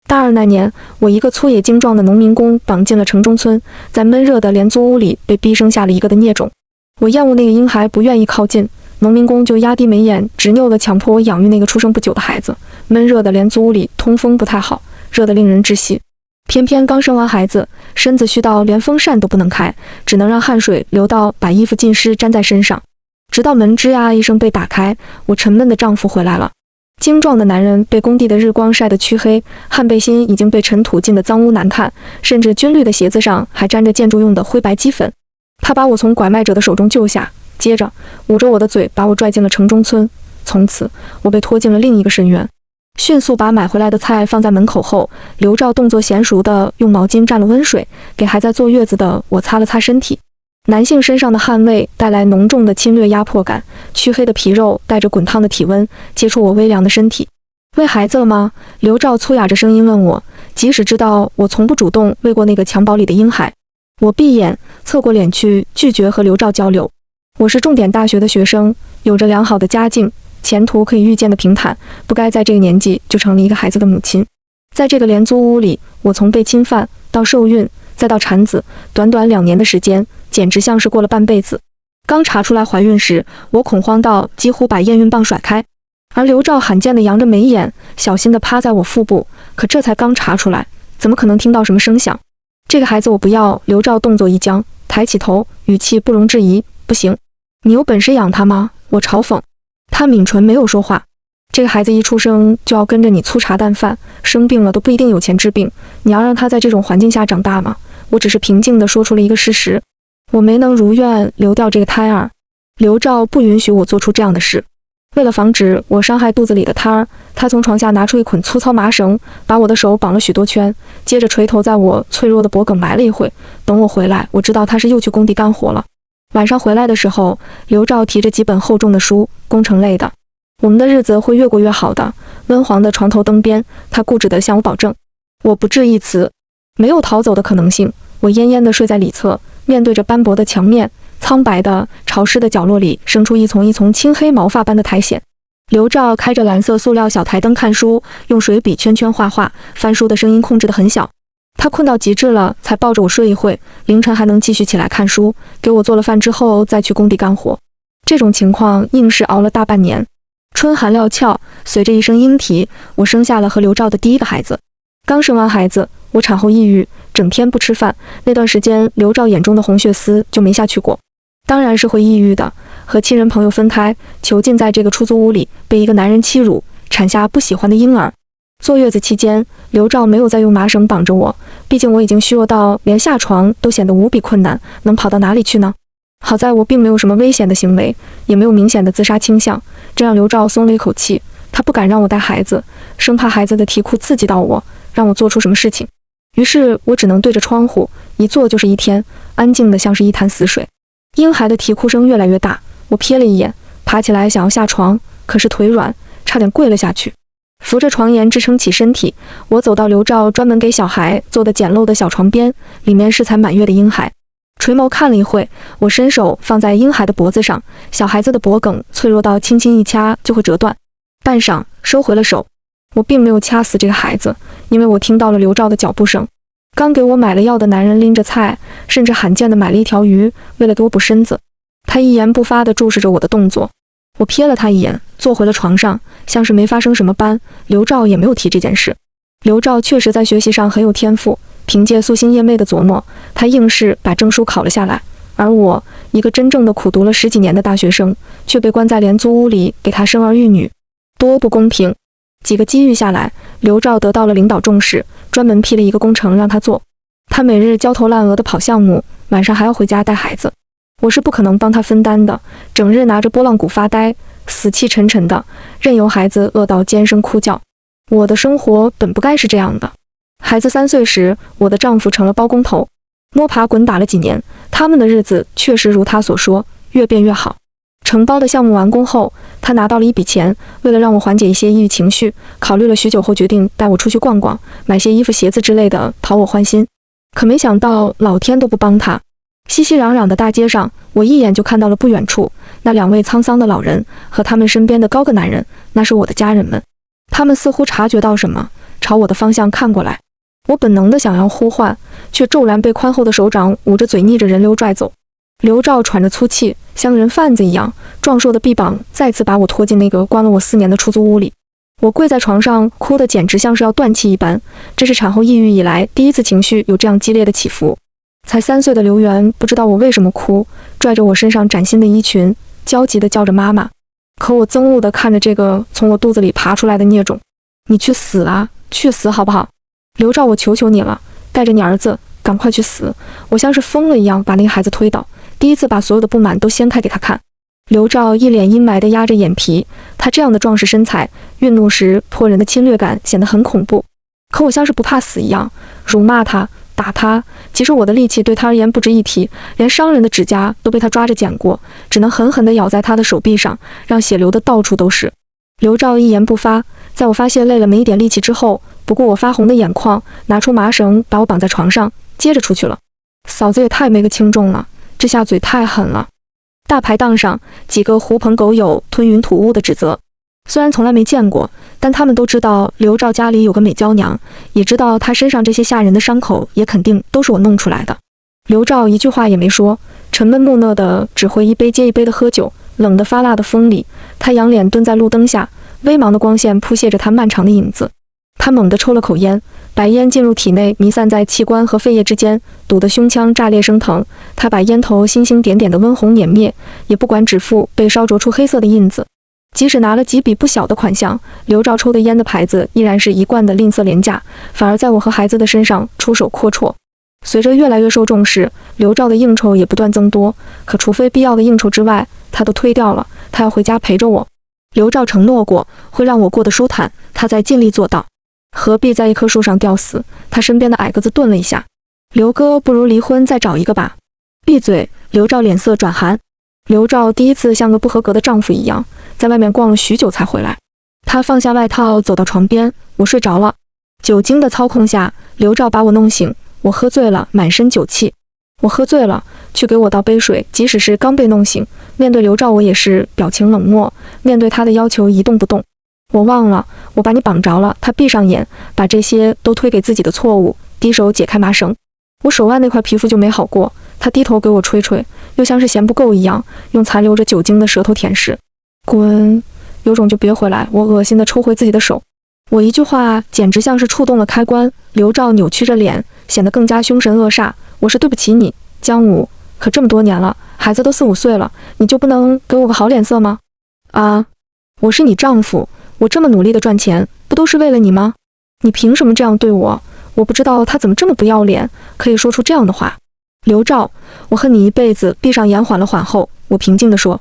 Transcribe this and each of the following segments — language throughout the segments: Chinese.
大二那年，我一个粗野精壮的农民工绑进了城中村，在闷热的廉租屋里被逼生下了一个的孽种。我厌恶那个婴孩，不愿意靠近，农民工就压低眉眼，执拗地强迫我养育那个出生不久的孩子。闷热的廉租屋里通风不太好，热得令人窒息。偏偏刚生完孩子，身子虚到连风扇都不能开，只能让汗水流到把衣服浸湿粘在身上。直到门吱呀一声被打开，我沉闷的丈夫回来了。精壮的男人被工地的日光晒得黢黑，汗背心已经被尘土浸得脏污难看，甚至军绿的鞋子上还沾着建筑用的灰白齑粉。他把我从拐卖者的手中救下，接着捂着我的嘴把我拽进了城中村。从此我被拖进了另一个深渊。迅速把买回来的菜放在门口后，刘照动作娴熟地用毛巾蘸了温水，给还在坐月子的我擦了擦身体。男性身上的汗味带来浓重的侵略压迫感，黢黑的皮肉带着滚烫的体温接触我微凉的身体。喂孩子了吗？刘照粗哑着声音问我，即使知道我从不主动喂过那个襁褓里的婴孩。我闭眼侧过脸去拒绝和刘照交流。我是重点大学的学生，有着良好的家境，前途可以预见的平坦，不该在这个年纪就成了一个孩子的母亲。在这个廉租屋里，我从被侵犯到受孕再到产子，短短2年的时间，简直像是过了半辈子。刚查出来怀孕时，我恐慌到几乎把验孕棒甩开，而刘照罕见地扬着眉眼，小心地趴在我腹部。可这才刚查出来，怎么可能听到什么声响？这个孩子我不要。刘照动作一僵，抬起头，语气不容置疑，不行，你有本事养他吗？我嘲讽。他抿唇没有说话。这个孩子一出生就要跟着你粗茶淡饭，生病了都不一定有钱治病，你要让他在这种环境下长大吗？我只是平静地说出了一个事实，我没能如愿流掉这个胎儿。刘照不允许我做出这样的事。为了防止我伤害肚子里的胎儿，他从床下拿出一捆粗糙麻绳，把我的手绑了许多圈，接着垂头在我脆弱的脖梗埋了一会。等我回来，我知道他是又去工地干活了。晚上回来的时候，刘照提着几本厚重的书，工程类的。我们的日子会越过越好的。温黄的床头灯边，他固执地向我保证。我不置一词，没有逃走的可能性。我恹恹地睡在里侧，面对着斑驳的墙面，苍白的潮湿的角落里生出一丛一丛青黑毛发般的苔藓。刘照开着蓝色塑料小台灯看书，用水笔圈圈画画，翻书的声音控制得很小。他困到极致了，才抱着我睡一会，凌晨还能继续起来看书，给我做了饭之后再去工地干活。这种情况硬是熬了大半年。春寒料峭，随着一声莺啼，我生下了和刘照的第一个孩子。刚生完孩子，我产后抑郁，整天不吃饭，那段时间刘照眼中的红血丝就没下去过。当然是会抑郁的，和亲人朋友分开，囚禁在这个出租屋里，被一个男人欺辱，产下不喜欢的婴儿。坐月子期间，刘照没有再用麻绳绑着我，毕竟我已经虚弱到连下床都显得无比困难，能跑到哪里去呢？好在我并没有什么危险的行为，也没有明显的自杀倾向，这让刘照松了一口气。他不敢让我带孩子，生怕孩子的啼哭刺激到我，让我做出什么事情。于是我只能对着窗户，一坐就是一天，安静的像是一潭死水。婴孩的啼哭声越来越大，我瞥了一眼，爬起来想要下床，可是腿软，差点跪了下去。扶着床沿支撑起身体，我走到刘照专门给小孩做的简陋的小床边，里面是才满月的婴孩。垂眸看了一会，我伸手放在婴孩的脖子上，小孩子的脖梗脆弱到轻轻一掐就会折断。半晌收回了手。我并没有掐死这个孩子，因为我听到了刘照的脚步声。刚给我买了药的男人拎着菜，甚至罕见的买了一条鱼，为了给我补身子。他一言不发地注视着我的动作。我瞥了他一眼，坐回了床上，像是没发生什么般。刘照也没有提这件事。刘照确实在学习上很有天赋，凭借夙兴夜寐的琢磨，他硬是把证书考了下来。而我，一个真正的苦读了10几年的大学生，却被关在廉租屋里给他生儿育女，多不公平！几个机遇下来，刘照得到了领导重视，专门批了一个工程让他做。他每日焦头烂额地跑项目，晚上还要回家带孩子。我是不可能帮他分担的，整日拿着拨浪鼓发呆，死气沉沉的，任由孩子饿到尖声哭叫。我的生活本不该是这样的。孩子3岁时，我的丈夫成了包工头，摸爬滚打了几年，他们的日子确实如他所说，越变越好。承包的项目完工后，他拿到了一笔钱，为了让我缓解一些抑郁情绪，考虑了许久后决定带我出去逛逛，买些衣服鞋子之类的讨我欢心。可没想到老天都不帮他。熙熙攘攘的大街上，我一眼就看到了不远处那2位沧桑的老人和他们身边的高个男人，那是我的家人们。他们似乎察觉到什么，朝我的方向看过来。我本能的想要呼唤，却骤然被宽厚的手掌捂着嘴逆着人流拽走。刘兆喘着粗气，像人贩子一样，壮硕的臂膀再次把我拖进那个关了我4年的出租屋里。我跪在床上，哭得简直像是要断气一般。这是产后抑郁以来第一次情绪有这样激烈的起伏。才3岁的刘源不知道我为什么哭，拽着我身上崭新的衣裙，焦急地叫着妈妈。可我憎恶地看着这个从我肚子里爬出来的孽种。你去死啊，去死好不好？刘兆，我求求你了，带着你儿子赶快去死！我像是疯了一样把那个孩子推倒，第一次把所有的不满都掀开给他看。刘兆一脸阴霾地压着眼皮，他这样的壮实身材，愠怒时迫人的侵略感显得很恐怖。可我像是不怕死一样，辱骂他，打他。其实我的力气对他而言不值一提，连伤人的指甲都被他抓着剪过，只能狠狠地咬在他的手臂上，让血流得到处都是。刘兆一言不发，在我发泄累了没一点力气之后，不顾我发红的眼眶，拿出麻绳把我绑在床上，接着出去了。嫂子也太没个轻重了，这下嘴太狠了。大排档上，几个狐朋狗友吞云吐雾的指责，虽然从来没见过，但他们都知道刘兆家里有个美娇娘，也知道他身上这些吓人的伤口也肯定都是我弄出来的。刘兆一句话也没说，沉闷木讷的只会一杯接一杯的喝酒。冷得发辣的风里，他仰脸蹲在路灯下，微茫的光线铺泻着他漫长的影子。他猛地抽了口烟，白烟进入体内，弥散在器官和肺叶之间，堵得胸腔炸裂生疼。他把烟头星星点点的温红碾灭，也不管指腹被烧灼出黑色的印子。即使拿了几笔不小的款项，刘兆抽的烟的牌子依然是一贯的吝啬廉价，反而在我和孩子的身上出手阔绰。随着越来越受重视，刘兆的应酬也不断增多，可除非必要的应酬之外，他都推掉了。他要回家陪着我。刘兆承诺过会让我过得舒坦，他在尽力做到。何必在一棵树上吊死？他身边的矮个子顿了一下。刘哥，不如离婚再找一个吧。闭嘴！刘兆脸色转寒。刘兆第一次像个不合格的丈夫一样，在外面逛了许久才回来。他放下外套，走到床边，我睡着了。酒精的操控下，刘兆把我弄醒。我喝醉了，满身酒气。我喝醉了，去给我倒杯水。即使是刚被弄醒，面对刘兆我也是表情冷漠，面对他的要求一动不动。我忘了，我把你绑着了。他闭上眼，把这些都推给自己的错误，低手解开麻绳。我手腕那块皮肤就没好过，他低头给我吹吹，又像是嫌不够一样，用残留着酒精的舌头舔舐。滚！有种就别回来！我恶心地抽回自己的手。我一句话简直像是触动了开关。刘兆扭曲着脸，显得更加凶神恶煞。我是对不起你，江武，可这么多年了，孩子都4、5岁了，你就不能给我个好脸色吗？啊，我是你丈夫，我这么努力的赚钱，不都是为了你吗？你凭什么这样对我？我不知道他怎么这么不要脸，可以说出这样的话。刘兆，我恨你一辈子。闭上眼缓了缓后，我平静地说。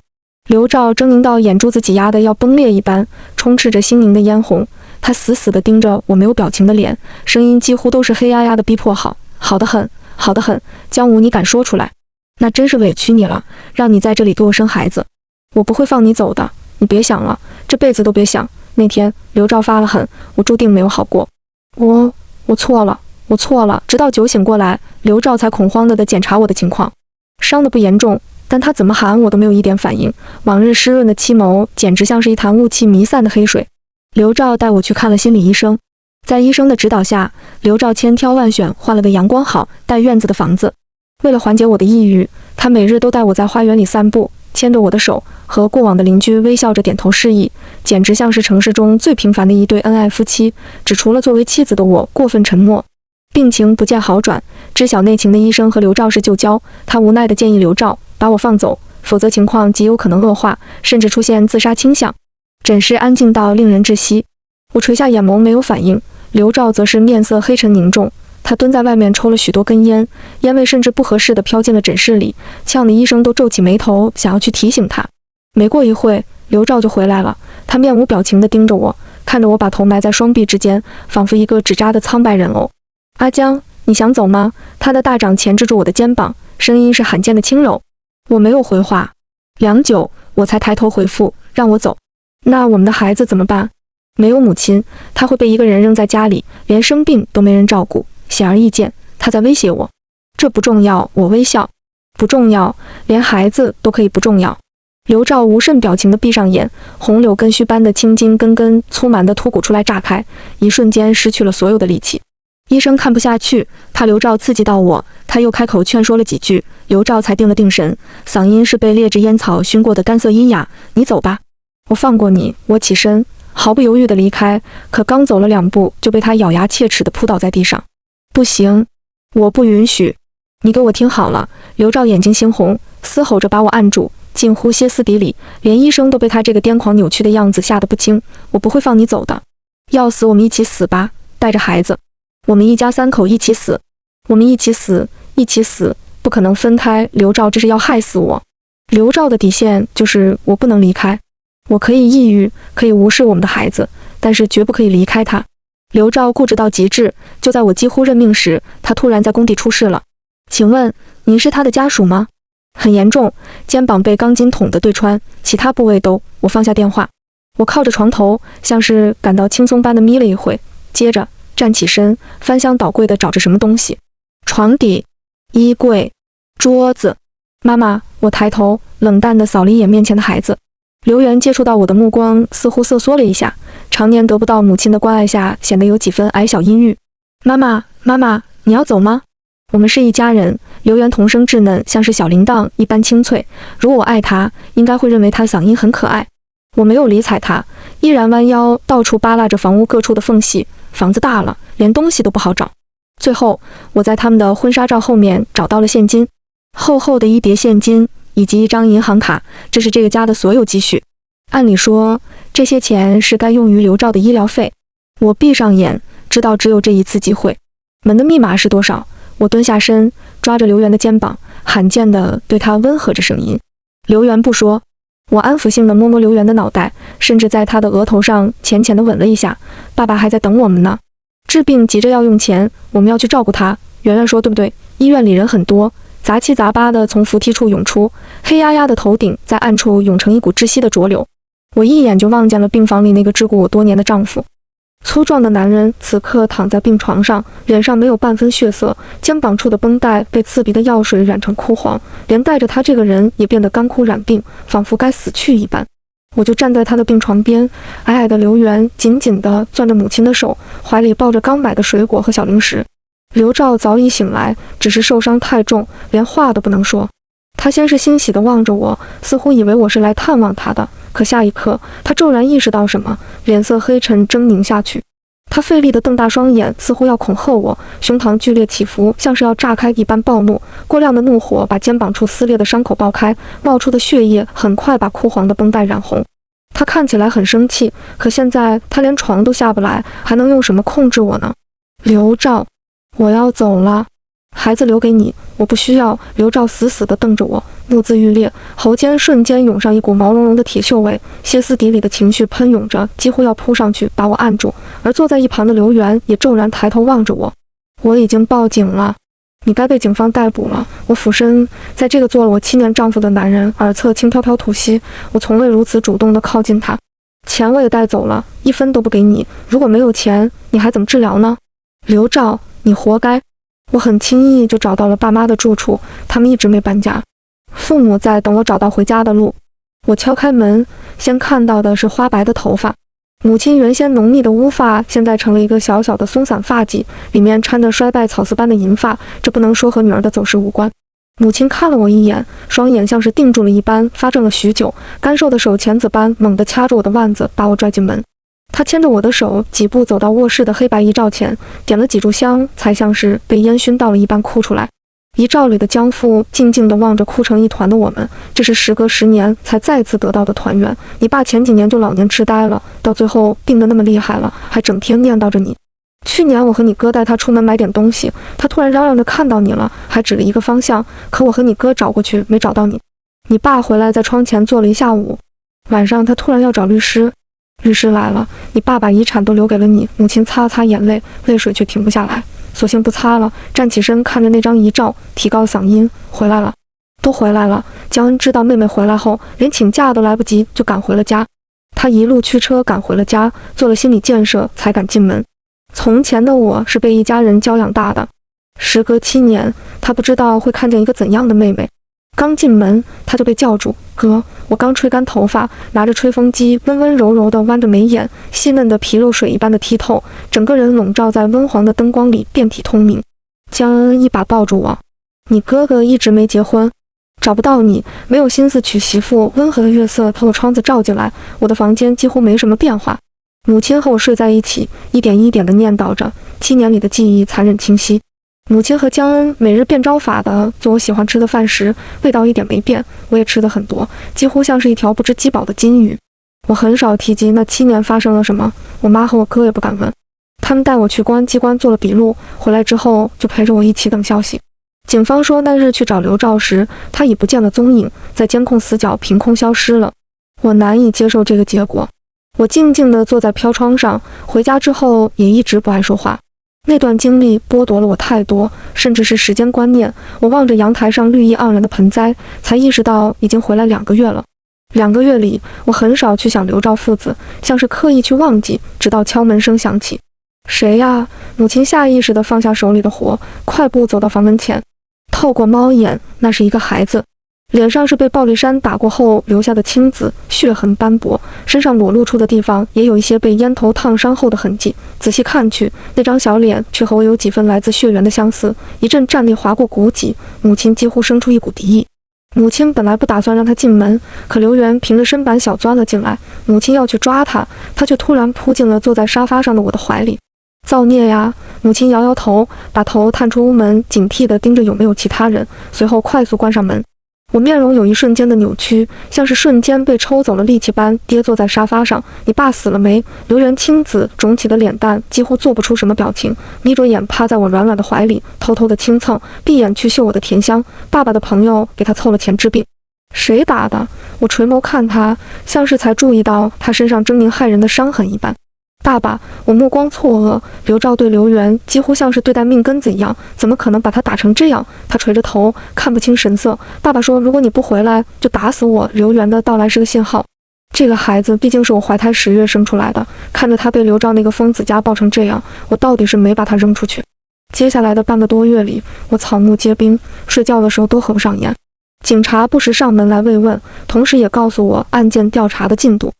刘兆狰狞到眼珠子挤压得要崩裂一般，充斥着腥凝的嫣红。他死死地盯着我没有表情的脸，声音几乎都是黑压压的逼迫。好得很，好得很，江武，你敢说出来？那真是委屈你了，让你在这里给我生孩子。我不会放你走的，你别想了，这辈子都别想。那天刘兆发了狠，我注定没有好过。我错了，我错了。直到酒醒过来，刘兆才恐慌地检查我的情况，伤得不严重，但他怎么喊我都没有一点反应。往日湿润的漆眸简直像是一潭雾气弥散的黑水。刘兆带我去看了心理医生，在医生的指导下，刘兆千挑万选换了个阳光好、带院子的房子。为了缓解我的抑郁，他每日都带我在花园里散步，牵着我的手，和过往的邻居微笑着点头示意，简直像是城市中最平凡的一对恩爱夫妻。只除了作为妻子的我过分沉默。病情不见好转，知晓内情的医生和刘兆是旧交，他无奈地建议刘兆把我放走，否则情况极有可能恶化，甚至出现自杀倾向。诊室安静到令人窒息，我垂下眼眸没有反应，刘兆则是面色黑沉凝重。他蹲在外面抽了许多根烟，烟味甚至不合适地飘进了诊室里，呛得医生都皱起眉头，想要去提醒他。没过一会，刘兆就回来了，他面无表情地盯着我，看着我把头埋在双臂之间，仿佛一个纸扎的苍白人偶。阿江，你想走吗？他的大掌钳制住我的肩膀，声音是罕见的轻柔。我没有回话，良久，我才抬头回复，让我走。那我们的孩子怎么办？没有母亲，他会被一个人扔在家里，连生病都没人照顾。显而易见，他在威胁我。这不重要，我微笑。不重要，连孩子都可以不重要。刘兆无甚表情地闭上眼，红柳根须般的青筋根根粗蛮地突鼓出来炸开，一瞬间失去了所有的力气。医生看不下去，怕刘兆刺激到我，他又开口劝说了几句，刘兆才定了定神，嗓音是被劣质烟草熏过的干涩阴哑：“你走吧，我放过你。”我起身，毫不犹豫地离开，可刚走了2步，就被他咬牙切齿地扑倒在地上。不行，我不允许！你给我听好了！刘兆眼睛猩红，嘶吼着把我按住，近乎歇斯底里，连医生都被他这个癫狂扭曲的样子吓得不轻。我不会放你走的，要死我们一起死吧，带着孩子。我们一家3口一起死，我们一起死，一起死，不可能分开。刘兆这是要害死我。刘兆的底线就是我不能离开，我可以抑郁，可以无视我们的孩子，但是绝不可以离开他。刘兆固执到极致，就在我几乎认命时，他突然在工地出事了。请问您是他的家属吗？很严重，肩膀被钢筋捅得对穿，其他部位都……我放下电话，我靠着床头，像是感到轻松般的眯了一会，接着站起身，翻箱倒柜地找着什么东西。床底、衣柜、桌子。妈妈，我抬头，冷淡地扫了一眼面前的孩子。刘源接触到我的目光，似乎瑟缩了一下，常年得不到母亲的关爱下，显得有几分矮小阴郁。妈妈，妈妈，你要走吗？我们是一家人。刘源童声稚嫩，像是小铃铛一般清脆。如果我爱他，应该会认为他的嗓音很可爱。我没有理睬他，依然弯腰到处扒拉着房屋各处的缝隙。房子大了，连东西都不好找。最后，我在他们的婚纱照后面找到了现金，厚厚的一叠现金以及一张银行卡，这是这个家的所有积蓄。按理说，这些钱是该用于刘兆的医疗费。我闭上眼，知道只有这一次机会。门的密码是多少？我蹲下身，抓着刘源的肩膀，罕见地对他温和着声音。刘源不说。我安抚性地摸摸刘源的脑袋，甚至在他的额头上浅浅地吻了一下。爸爸还在等我们呢。治病急着要用钱，我们要去照顾他。圆圆说对不对？医院里人很多，杂七杂八的从扶梯处涌出，黑压压的头顶在暗处涌成一股窒息的浊流。我一眼就望见了病房里那个桎梏我多年的丈夫。粗壮的男人此刻躺在病床上，脸上没有半分血色，肩膀处的绷带被刺鼻的药水染成枯黄，连带着他这个人也变得干枯染病，仿佛该死去一般。我就站在他的病床边，矮矮的刘源紧紧地攥着母亲的手，怀里抱着刚买的水果和小零食。刘兆早已醒来，只是受伤太重，连话都不能说。他先是欣喜地望着我，似乎以为我是来探望他的，可下一刻，他骤然意识到什么，脸色黑沉狰狞下去。他费力地瞪大双眼，似乎要恐吓我，胸膛剧烈起伏，像是要炸开一般暴怒。过量的怒火把肩膀处撕裂的伤口爆开，冒出的血液很快把枯黄的绷带染红。他看起来很生气，可现在他连床都下不来，还能用什么控制我呢？刘兆，我要走了。孩子留给你，我不需要。刘兆死死地瞪着我，目眦欲裂，喉间瞬间涌上一股毛茸茸的铁锈味，歇斯底里的情绪喷涌着，几乎要扑上去把我按住。而坐在一旁的刘源也骤然抬头望着我。我已经报警了，你该被警方逮捕了。我俯身在这个做了我7年丈夫的男人耳侧轻飘飘吐息，我从未如此主动地靠近他。钱我也带走了，1分都不给你。如果没有钱，你还怎么治疗呢？刘兆，你活该。我很轻易就找到了爸妈的住处，他们一直没搬家。父母在等我找到回家的路。我敲开门，先看到的是花白的头发。母亲原先浓密的乌发，现在成了一个小小的松散发髻，里面掺着衰败草丝般的银发，这不能说和女儿的走势无关。母亲看了我一眼，双眼像是定住了一般，发怔了许久，干瘦的手钳子般猛地掐住我的腕子，把我拽进门。他牵着我的手，几步走到卧室的黑白遗照前，点了几炷香，才像是被烟熏到了一般哭出来。遗照里的江父静静地望着哭成一团的我们，这是时隔10年才再次得到的团圆。你爸前几年就老年痴呆了，到最后病得那么厉害了，还整天念叨着你。去年我和你哥带他出门买点东西，他突然嚷嚷着看到你了，还指了一个方向，可我和你哥找过去没找到你。你爸回来在窗前坐了一下午，晚上他突然要找律师。律师来了，你爸把遗产都留给了你。母亲擦了擦眼泪，泪水却停不下来，索性不擦了，站起身看着那张遗照，提高嗓音，回来了，都回来了。江恩知道妹妹回来后，连请假都来不及，就赶回了家。他一路驱车赶回了家，做了心理建设才敢进门。从前的我是被一家人教养大的，时隔7年，他不知道会看见一个怎样的妹妹。刚进门，他就被叫住：“哥！”我刚吹干头发，拿着吹风机，温温柔柔地弯着眉眼，细嫩的皮肉水一般的剔透，整个人笼罩在温黄的灯光里，遍体通明。江恩一把抱住我：“你哥哥一直没结婚，找不到你，没有心思娶媳妇。”温和的月色透过窗子照进来，我的房间几乎没什么变化。母亲和我睡在一起，一点一点地念叨着7年里的记忆，残忍清晰。母亲和江恩每日变招法的做我喜欢吃的饭食，味道一点没变，我也吃得很多，几乎像是一条不知饥饱的金鱼。我很少提及那7年发生了什么，我妈和我哥也不敢问。他们带我去公安机关做了笔录，回来之后就陪着我一起等消息。警方说那日去找刘兆时，他已不见了踪影，在监控死角凭空消失了。我难以接受这个结果，我静静地坐在飘窗上，回家之后也一直不爱说话。那段经历剥夺了我太多，甚至是时间观念。我望着阳台上绿意盎然的盆栽，才意识到已经回来2个月了。2个月里，我很少去想刘兆父子，像是刻意去忘记，直到敲门声响起。谁呀？母亲下意识地放下手里的活，快步走到房门前。透过猫眼，那是一个孩子，脸上是被暴力山打过后留下的青紫，血痕斑驳，身上裸露出的地方也有一些被烟头烫伤后的痕迹。仔细看去，那张小脸却和我有几分来自血缘的相似。一阵战栗划过骨脊，母亲几乎生出一股敌意。母亲本来不打算让他进门，可刘元凭着身板小钻了进来。母亲要去抓他，他却突然扑进了坐在沙发上的我的怀里。造孽呀！母亲摇摇头，把头探出屋门，警惕地盯着有没有其他人，随后快速关上门。我面容有一瞬间的扭曲，像是瞬间被抽走了力气般跌坐在沙发上。你爸死了没？刘元青紫肿起的脸蛋几乎做不出什么表情，眯着眼趴在我软软的怀里，偷偷的轻蹭，闭眼去嗅我的甜香。爸爸的朋友给他凑了钱治病。谁打的？我垂眸看他，像是才注意到他身上狰狞骇人的伤痕一般。爸爸，我目光错愕。刘兆对刘元几乎像是对待命根子一样，怎么可能把他打成这样？他垂着头，看不清神色。爸爸说，如果你不回来，就打死我。刘元的到来是个信号。这个孩子毕竟是我怀胎10月生出来的，看着他被刘兆那个疯子家暴成这样，我到底是没把他扔出去。接下来的半个多月里，我草木皆兵，睡觉的时候都合不上眼。警察不时上门来慰问，同时也告诉我案件调查的进度。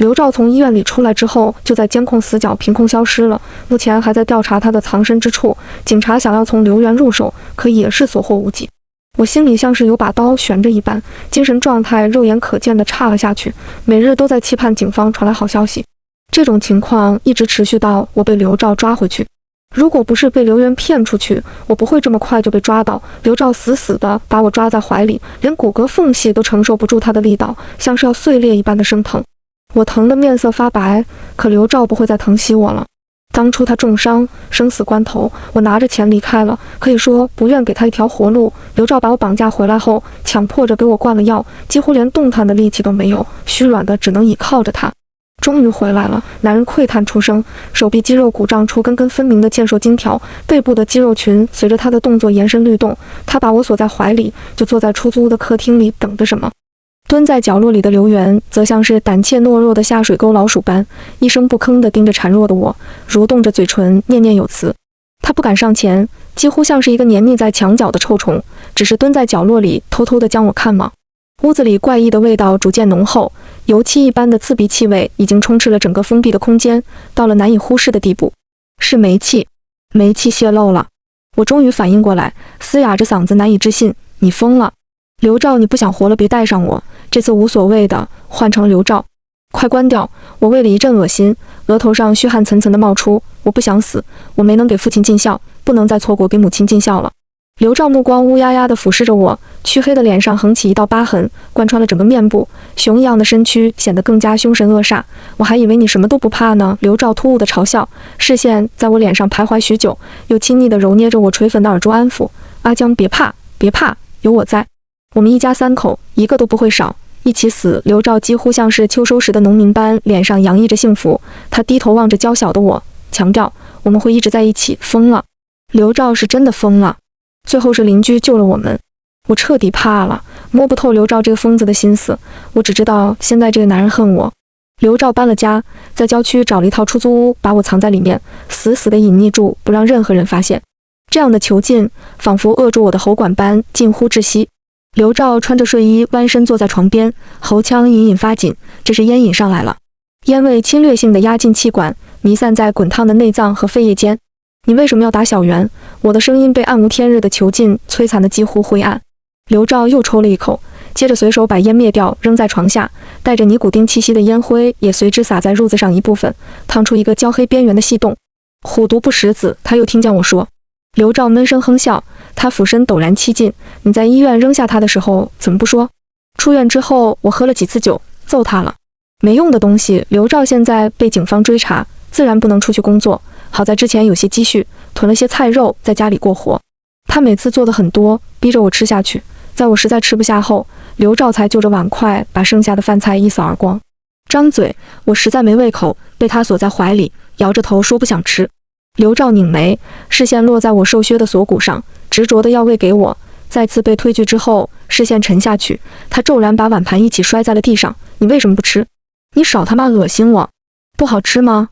刘兆从医院里出来之后，就在监控死角凭空消失了，目前还在调查他的藏身之处。警察想要从刘元入手，可也是所获无几。我心里像是有把刀悬着一般，精神状态肉眼可见地差了下去，每日都在期盼警方传来好消息。这种情况一直持续到我被刘兆抓回去。如果不是被刘元骗出去，我不会这么快就被抓到。刘兆死死地把我抓在怀里，连骨骼缝隙都承受不住他的力道，像是要碎裂一般的生疼。我疼得面色发白，可刘兆不会再疼惜我了。当初他重伤，生死关头，我拿着钱离开了，可以说不愿给他一条活路。刘兆把我绑架回来后，强迫着给我灌了药，几乎连动弹的力气都没有，虚软的只能倚靠着他。终于回来了，男人喟叹出声，手臂肌肉鼓胀出根根分明的健硕金条，背部的肌肉群随着他的动作延伸律动。他把我锁在怀里，就坐在出租屋的客厅里等着什么。蹲在角落里的刘元则像是胆怯懦弱的下水沟老鼠般，一声不吭地盯着孱弱的我，蠕动着嘴唇，念念有词。他不敢上前，几乎像是一个黏腻在墙角的臭虫，只是蹲在角落里偷偷地将我看望。屋子里怪异的味道逐渐浓厚，油漆一般的刺鼻气味已经充斥了整个封闭的空间，到了难以忽视的地步。是煤气，煤气泄漏了。我终于反应过来，嘶哑着嗓子难以置信：你疯了！刘兆，你不想活了别带上我，这次无所谓的，换成刘兆。快关掉！我胃里一阵恶心，额头上虚汗涔涔地冒出。我不想死，我没能给父亲尽孝，不能再错过给母亲尽孝了。刘兆目光乌压压地俯视着我，黢黑的脸上横起一道疤痕，贯穿了整个面部，熊一样的身躯显得更加凶神恶煞。我还以为你什么都不怕呢。刘兆突兀地嘲笑，视线在我脸上徘徊许久，又亲昵地揉捏着我垂粉的耳珠安抚。阿江，别怕，别怕，有我在。我们一家3口，一个都不会少，一起死。刘兆几乎像是秋收时的农民般，脸上洋溢着幸福。他低头望着娇小的我，强调我们会一直在一起。疯了，刘兆是真的疯了。最后是邻居救了我们，我彻底怕了，摸不透刘兆这个疯子的心思。我只知道现在这个男人恨我。刘兆搬了家，在郊区找了一套出租屋，把我藏在里面，死死地隐匿住，不让任何人发现。这样的囚禁仿佛扼住我的喉管般近乎窒息。刘照穿着睡衣弯身坐在床边，喉腔隐隐发紧，这是烟瘾上来了。烟味侵略性地压进气管，弥散在滚烫的内脏和肺叶间。你为什么要打小袁？我的声音被暗无天日的囚禁摧残得几乎灰暗。刘照又抽了一口，接着随手把烟灭掉，扔在床下，带着尼古丁气息的烟灰也随之洒在褥子上一部分，烫出一个焦黑边缘的细洞。虎毒不食子，他又听见我说。刘照闷声哼笑，他俯身陡然气进，你在医院扔下他的时候怎么不说？出院之后我喝了几次酒，揍他了。没用的东西，刘照现在被警方追查，自然不能出去工作。好在之前有些积蓄，囤了些菜肉，在家里过活。他每次做的很多，逼着我吃下去。在我实在吃不下后，刘照才就着碗筷把剩下的饭菜一扫而光。张嘴，我实在没胃口，被他锁在怀里，摇着头说不想吃。刘照拧眉，视线落在我瘦削的锁骨上，执着的要喂给我。再次被推拒之后，视线沉下去，他骤然把碗盘一起摔在了地上。你为什么不吃？你少他妈恶心我！不好吃吗？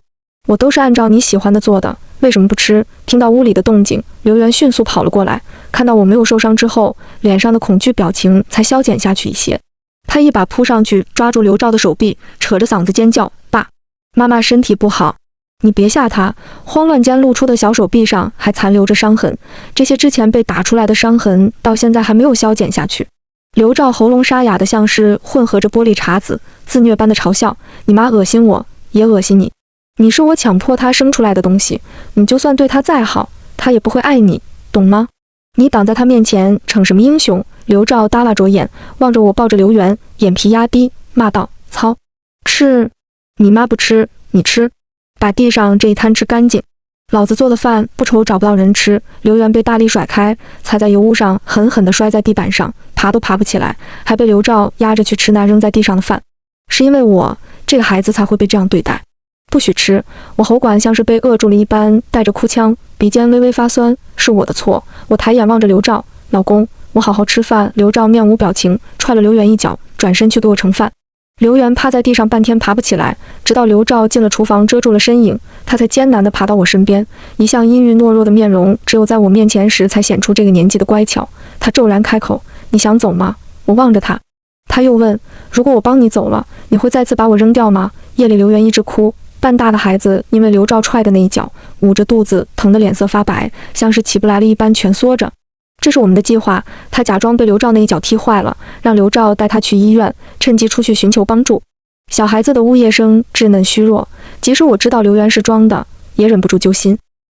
我都是按照你喜欢的做的，为什么不吃？听到屋里的动静，刘元迅速跑了过来，看到我没有受伤之后，脸上的恐惧表情才消减下去一些。他一把扑上去，抓住刘照的手臂，扯着嗓子尖叫：爸，妈妈身体不好，你别吓她。慌乱间露出的小手臂上还残留着伤痕，这些之前被打出来的伤痕到现在还没有消减下去。刘照喉咙沙哑的像是混合着玻璃碴子，自虐般的嘲笑：你妈恶心我，也恶心你。你是我强迫她生出来的东西，你就算对她再好，她也不会爱你，懂吗？你挡在她面前逞什么英雄？刘照耷拉着眼，望着我抱着刘元，眼皮压低，骂道：操！吃！你妈不吃，你吃，把地上这一摊吃干净。老子做的饭不愁找不到人吃。刘元被大力甩开，踩在油污上，狠狠地摔在地板上，爬都爬不起来，还被刘照压着去吃那扔在地上的饭。是因为我这个孩子才会被这样对待。不许吃！我喉管像是被扼住了一般，带着哭腔，鼻尖微微发酸，是我的错。我抬眼望着刘照，老公，我好好吃饭。刘照面无表情，踹了刘元一脚，转身去给我盛饭。刘元趴在地上半天爬不起来，直到刘照进了厨房遮住了身影，他才艰难地爬到我身边，一向阴郁懦弱的面容只有在我面前时才显出这个年纪的乖巧。他骤然开口：你想走吗？我望着他。他又问：如果我帮你走了，你会再次把我扔掉吗？夜里刘元一直哭，半大的孩子因为刘照踹的那一脚，捂着肚子疼得脸色发白，像是起不来了一般蜷缩着。这是我们的计划，他假装被刘照那一脚踢坏了，让刘照带他去医院，趁机出去寻求帮助。小孩子的呜咽声稚嫩虚弱，即使我知道刘元是装的，也忍不住揪心。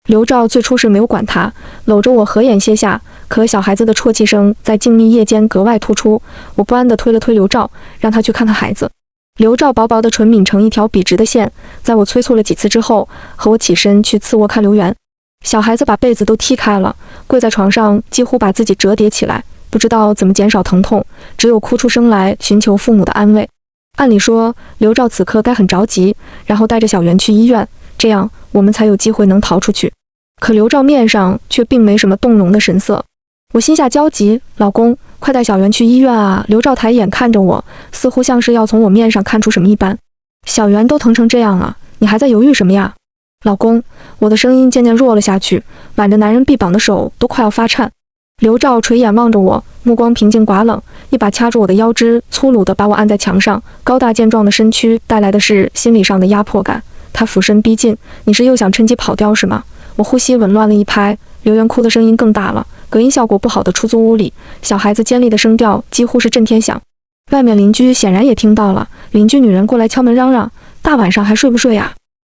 刘照最初是没有管他，搂着我合眼歇下，可小孩子的啜泣声在静谧夜间格外突出。我不安地推了推刘照，让他去看看孩子。刘照薄薄的唇抿成一条笔直的线，在我催促了几次之后，和我起身去次卧看刘元。小孩子把被子都踢开了，跪在床上几乎把自己折叠起来，不知道怎么减少疼痛，只有哭出声来寻求父母的安慰。按理说刘照此刻该很着急，然后带着小袁去医院，这样我们才有机会能逃出去。可刘照面上却并没什么动容的神色。我心下焦急，老公，快带小袁去医院啊！刘照抬眼看着我，似乎像是要从我面上看出什么一般。小袁都疼成这样了，你还在犹豫什么呀？老公，我的声音渐渐弱了下去，挽着男人臂膀的手都快要发颤。刘照垂眼望着我，目光平静寡冷，一把掐住我的腰肢，粗鲁地把我按在墙上。高大健壮的身躯带来的是心理上的压迫感。他俯身逼近，你是又想趁机跑掉是吗？我呼吸紊乱了一拍，刘元哭的声音更大了。隔音效果不好的出租屋里，小孩子尖利的声调几乎是震天响。外面邻居显然也听到了，邻居女人过来敲门嚷嚷：大晚上还睡不睡呀？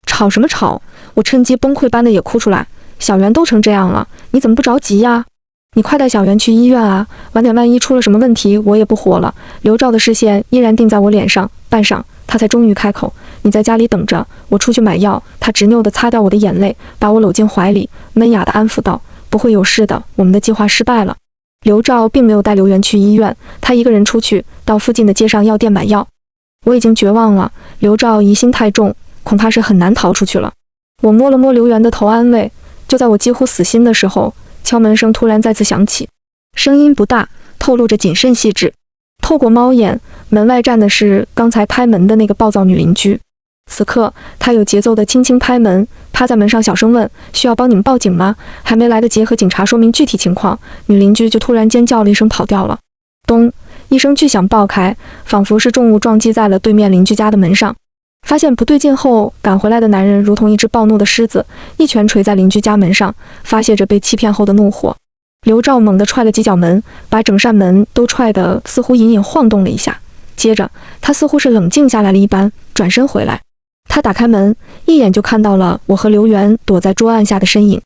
吵什么吵？我趁机崩溃般的也哭出来。小袁都成这样了，你怎么不着急呀？你快带小袁去医院啊，晚点万一出了什么问题，我也不活了。刘照的视线依然定在我脸上，半晌他才终于开口：你在家里等着，我出去买药。他执拗地擦掉我的眼泪，把我搂进怀里，闷哑地安抚道：不会有事的，我们的计划失败了。刘照并没有带刘元去医院，他一个人出去到附近的街上药店买药。我已经绝望了，刘照疑心太重，恐怕是很难逃出去了。我摸了摸刘元的头安慰。就在我几乎死心的时候，敲门声突然再次响起，声音不大，透露着谨慎细致。透过猫眼，门外站的是刚才拍门的那个暴躁女邻居。此刻她有节奏地轻轻拍门，趴在门上小声问：需要帮你们报警吗？还没来得及和警察说明具体情况，女邻居就突然尖叫了一声跑掉了。咚！一声巨响爆开，仿佛是重物撞击在了对面邻居家的门上。发现不对劲后，赶回来的男人如同一只暴怒的狮子，一拳捶在邻居家门上，发泄着被欺骗后的怒火。刘兆猛地踹了几脚门，把整扇门都踹得似乎隐隐晃动了一下。接着，他似乎是冷静下来了一般，转身回来。他打开门，一眼就看到了我和刘源躲在桌案下的身影。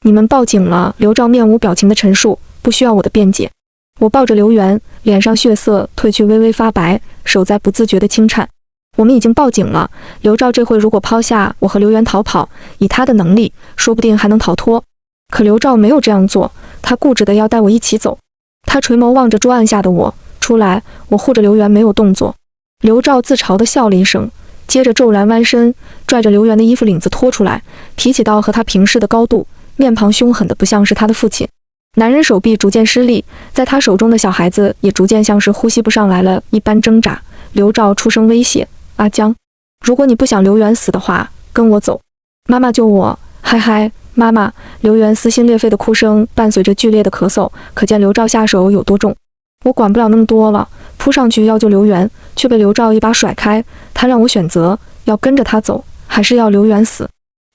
你们报警了。刘兆面无表情的陈述，不需要我的辩解。我抱着刘源，脸上血色褪去，微微发白，手在不自觉地轻颤。我们已经报警了。刘兆这回如果抛下我和刘源逃跑，以他的能力，说不定还能逃脱。可刘兆没有这样做，他固执地要带我一起走。他垂眸望着桌案下的我，出来。我护着刘源没有动作。刘兆自嘲地笑了一声，接着骤然弯身，拽着刘源的衣服领子拖出来，提起到和他平视的高度，面庞凶狠的不像是他的父亲。男人手臂逐渐失力，在他手中的小孩子也逐渐像是呼吸不上来了一般挣扎。刘兆出声威胁：阿江，如果你不想刘源死的话，跟我走。妈妈救我，嗨嗨，妈妈！刘源撕心裂肺的哭声伴随着剧烈的咳嗽，可见刘兆下手有多重。我管不了那么多了，扑上去要救刘源，却被刘兆一把甩开。他让我选择，要跟着他走，还是要刘源死。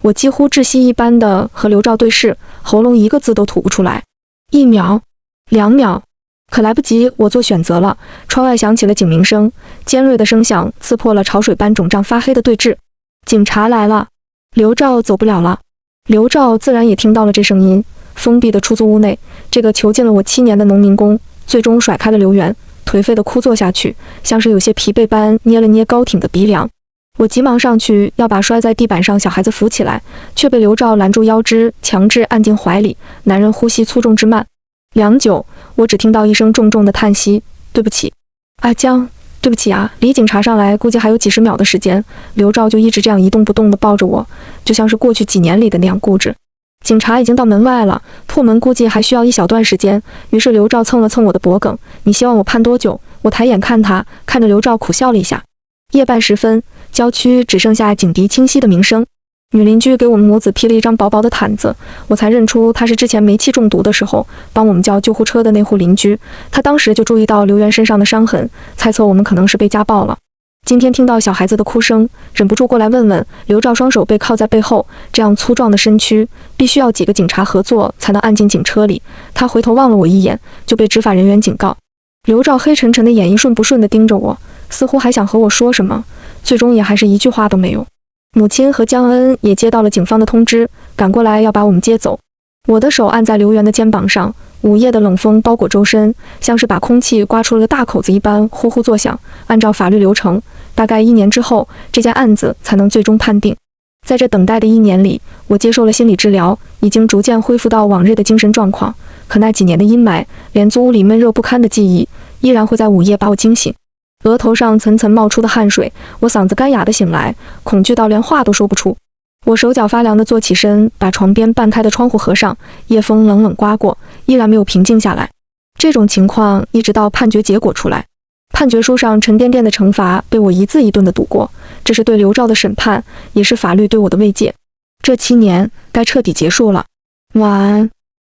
我几乎窒息一般的和刘兆对视，喉咙一个字都吐不出来。1秒，2秒，可来不及，我做选择了。窗外响起了警鸣声，尖锐的声响刺破了潮水般肿胀发黑的对峙。警察来了，刘兆走不了了。刘兆自然也听到了这声音。封闭的出租屋内，这个囚禁了我7年的农民工最终甩开了刘源，颓废地枯坐下去，像是有些疲惫般捏了捏高挺的鼻梁。我急忙上去要把摔在地板上小孩子扶起来，却被刘兆拦住腰肢，强制按进怀里。男人呼吸粗重之慢，良久，我只听到一声重重的叹息：“对不起，阿江，对不起啊！”离警察上来估计还有几十秒的时间，刘兆就一直这样一动不动地抱着我，就像是过去几年里的那样固执。警察已经到门外了，破门估计还需要一小段时间。于是刘兆蹭了蹭我的脖颈：“你希望我判多久？”我抬眼看他，看着刘兆苦笑了一下。夜半时分，郊区只剩下警笛清晰的鸣声。女邻居给我们母子披了一张薄薄的毯子，我才认出她是之前煤气中毒的时候帮我们叫救护车的那户邻居。她当时就注意到刘源身上的伤痕，猜测我们可能是被家暴了。今天听到小孩子的哭声，忍不住过来问问。刘兆双手背靠在背后，这样粗壮的身躯，必须要几个警察合作才能按进警车里。他回头望了我一眼，就被执法人员警告。刘兆黑沉沉的眼一顺不顺地盯着我，似乎还想和我说什么，最终也还是一句话都没有。母亲和江恩也接到了警方的通知，赶过来要把我们接走。我的手按在刘源的肩膀上，午夜的冷风包裹周身，像是把空气刮出了个大口子一般，呼呼作响。按照法律流程，大概1年之后，这件案子才能最终判定。在这等待的1年里，我接受了心理治疗，已经逐渐恢复到往日的精神状况。可那几年的阴霾，连租屋里闷热不堪的记忆，依然会在午夜把我惊醒。额头上层层冒出的汗水，我嗓子干哑的醒来，恐惧到连话都说不出。我手脚发凉地坐起身，把床边半开的窗户合上。夜风冷冷刮过，依然没有平静下来。这种情况一直到判决结果出来，判决书上沉甸甸的惩罚被我一字一顿地读过。这是对刘兆的审判，也是法律对我的慰藉。这7年该彻底结束了。晚安。